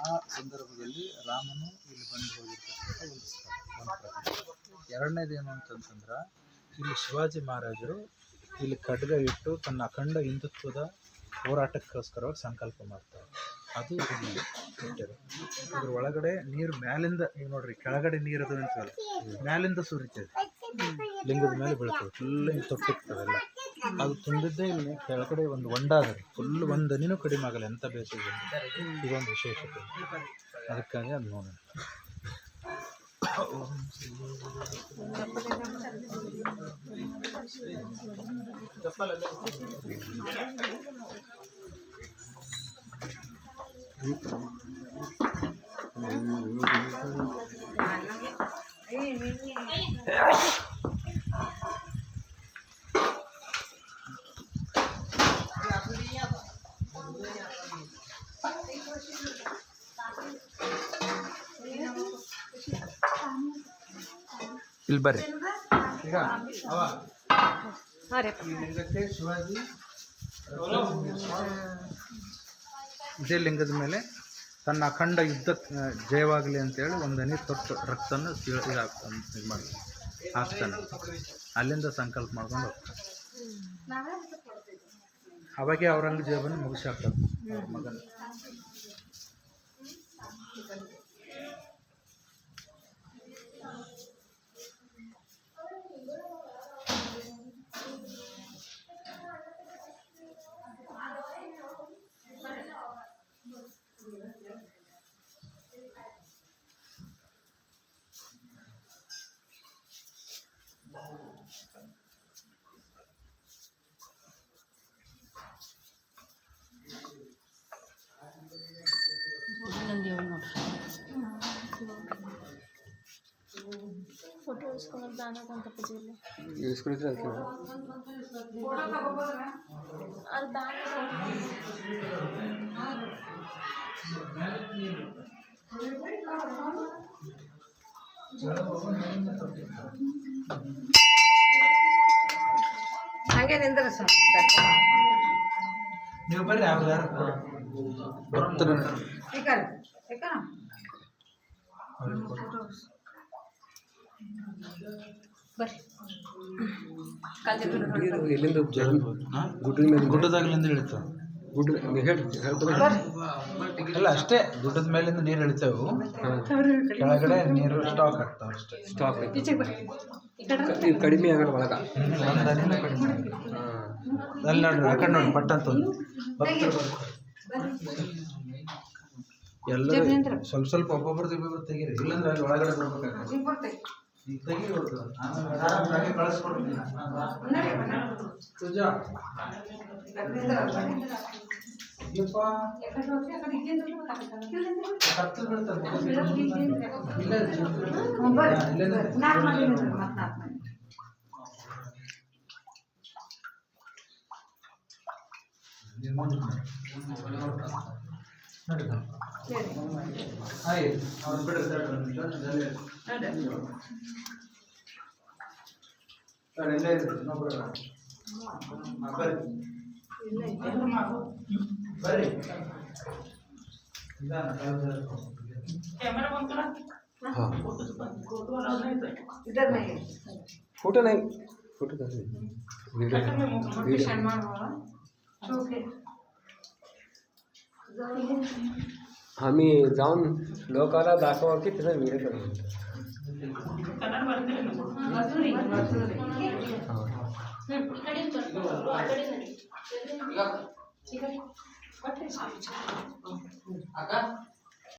ಆ ಸಂದರ್ಭದಲ್ಲಿ ರಾಮನು ಇಲ್ಲಿ ಬಂದು ಹೋಗಿರ್ತಕ್ಕಂಥ ಒಂದು ಸ್ಥಳ, ಒಂದು ಪ್ರದೇಶ. ಎರಡನೇದೇನು ಅಂತಂತಂದ್ರೆ ಇಲ್ಲಿ ಶಿವಾಜಿ ಮಹಾರಾಜರು ಇಲ್ಲಿ ಖಡ್ಗ ಇಟ್ಟು ತನ್ನ ಅಖಂಡ ಹಿಂದುತ್ವದ ಹೋರಾಟಕ್ಕೋಸ್ಕರವಾಗಿ ಸಂಕಲ್ಪ ಮಾಡ್ತಾರೆ. ಅದು ಇಲ್ಲಿ ಇಟ್ಟಿರು. ಇದ್ರ ಒಳಗಡೆ ನೀರು ಮ್ಯಾಲಿಂದ, ಈಗ ನೋಡ್ರಿ ಕೆಳಗಡೆ ನೀರು ಅದು ಅಂತವಲ್ಲ, ಮ್ಯಾಲಿಂದ ಸುರಿತದೆ, ಲಿಂಗದ ಮೇಲೆ ಬೀಳ್ತದೆ, ಫುಲ್ ಹಿಂಗೆ ತೊಟ್ಟಿರ್ತದೆಲ್ಲ. ಅದು ತುಂಬಿದ್ದೇ ಇಲ್ಲಿ ಕೆಳಗಡೆ ಒಂದು ಹೊಂಡ ಅದ, ಫುಲ್ ಒಂದು ಹನಿನೂ ಕಡಿಮೆ ಆಗಲ್ಲ, ಎಂಥ ಬೇಸಿಗೆ ಇದೊಂದು ವಿಶೇಷತೆ. ಅದಕ್ಕಾಗಿ ಅದು ನೋಡೋಣ. ಇಲ್ಲಿ ಬರ್ರಿ. ಈಗ ಶಿವಾಜಿ ಇದೇ ಲಿಂಗದ ಮೇಲೆ ತನ್ನ ಅಖಂಡ ಯುದ್ಧ ಜಯವಾಗಲಿ ಅಂತೇಳಿ ಒಂದು ಹನಿ ತೊಟ್ಟು ರಕ್ತನ ಇದು ಮಾಡಿ ಹಾಕ್ತಾನೆ. ಅಲ್ಲಿಂದ ಸಂಕಲ್ಪ ಮಾಡ್ಕೊಂಡು ಹೋಗ್ತಾನೆ. ಅವಾಗೆ ಔರಂಗಜೇಬನ ಮುಗಿಸಿ ಹಾಕ್ತಾರೆ ಮಗನ. ಫೋಟೋ ಇಸ್ಕೊಂಡು ದಾನಕ್ಕಂತ ಪೂಜೆಯಲ್ಲಿ ಇಸ್ಕೊಂಡಿದ್ರೆ ಅದಕ್ಕೆ ಅದು ದಾನ ಹಾಗೆ ನಿಂದ್ರೆ ನೀವು ಬರ್ರಿ. ಎಲ್ಲಿಂದ ಗುಡ್ಡದಾಗಲಿಂದ ಇಳಿತಾವ. ಅಲ್ಲ ಅಷ್ಟೇ, ಗುಡ್ಡದ ಮೇಲಿಂದ ನೀರು ಇಳಿತಾವು, ಕೆಳಗಡೆ ನೀರು ಸ್ಟಾಕ್ ಆಗ್ತಾವ ಅಷ್ಟೇ. ಸ್ಟಾಕ್ ಕಡಿಮೆ ಆಗಲ್ಲ ಒಳಗ. ಅಲ್ಲಿ ನೋಡ್ರಿ, ಆ ಕಡೆ ನೋಡಿ, ಪಟ್ಟ ಅಂತ ಎಲ್ಲರೂ ಸ್ವಲ್ಪ ಸ್ವಲ್ಪ ಒಬ್ಬೊಬ್ರು ತೆಗೀರಿ, ಇಲ್ಲಾಂದ್ರೆ ಅಲ್ಲಿ ಒಳಗಡೆ ಬರ್ಬೇಕಾಗ್ತದೆ. ಈಗ ತೆಗೀರಿ, ಕಳಿಸ್ಕೊಡ್ತೀನಿ. ಪೂಜಾ ಬರ್ರಿ. फोटो नहीं, फोटो कैसे आम्ही जाऊन लोकांना दाखवा की त्याचा व्हिडिओ करू.